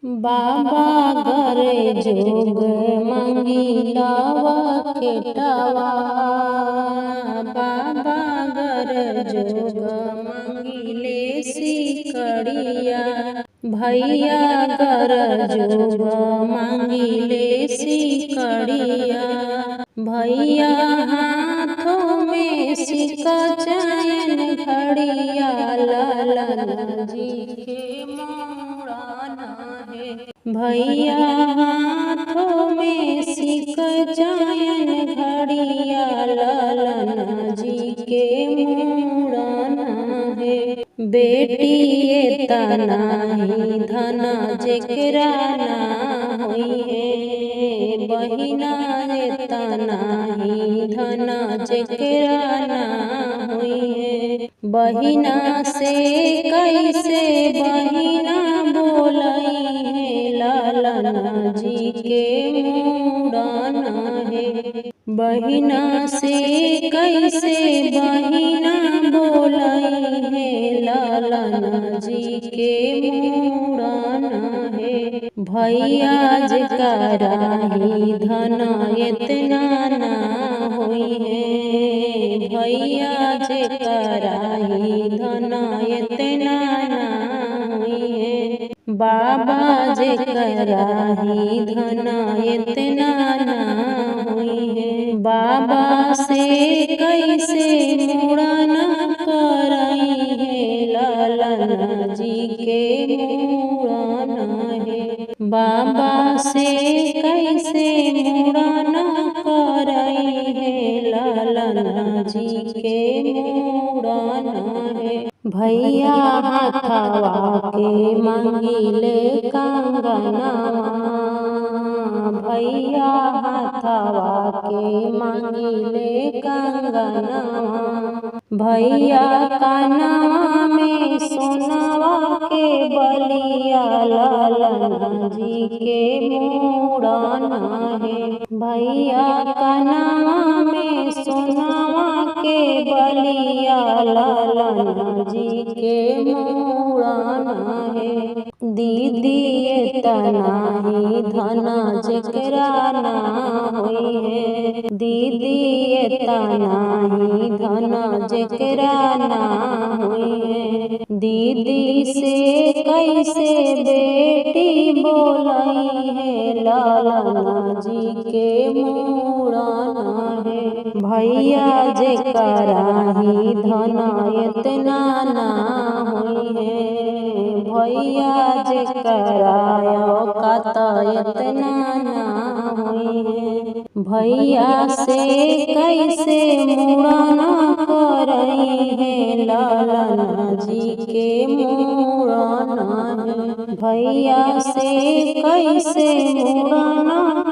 बाबा घरे जोग मंगिलावा केटावा। बाबा घर जोग मंगिले सिकड़िया। भैया घर जोग मंगिले सिकड़िया। भैया हाथों में सिक्का चैन घड़िया। लाला जी के मोड़ाना है। भैया हाथों में सिक्का चैन घड़िया। लाला जी के मोड़ाना है। बेटी ये तना ही धना जेकरा ना होई है। बहिना ये तना ही धना जेकरा ना होई है। बहिना से कैसे बहिना बोलाई है। लाला जी के मोड़ाना है। बहिना से कैसे बहिना बोलाई है। लाला जी के मोड़ाना है। भैया जकरा ही धना इतना ना होई है। भैया जकरा ही धना इतना ना होई है। बाबा जकरा ही धना इतना ना होई है। बाबा से कैसे मोड़ाना कराई है। लाला जी के मोड़ाना है। बाबा से कैसे मोड़ाना कराई है। लाला जी के मोड़ाना है। भैया हाथवा के मंगिले कंगनवा। भैया हाथवा के मंगिले कंगनवा। भैया कानवा में सोनवा के बलिया। लाला जी के मोड़ाना है। भैया कानवा में सोनवा के बलिया। लाला जी के मोड़ाना है। दीदी ये तना ही धना जेकरा ना होई है। दीदी ये तना ही धना जेकरा ना होई है। दीदी से कैसे बेटी बोलाई है। लाला जी के मोड़ाना है। भैया जकरा ही धना इतना ना होई है। भैया जकरा औकात इतना ना होई है। भैया से कैसे मोड़ाना कराई है। लाला जी के मोड़ाना है। भैया से कैसे मोड़ाना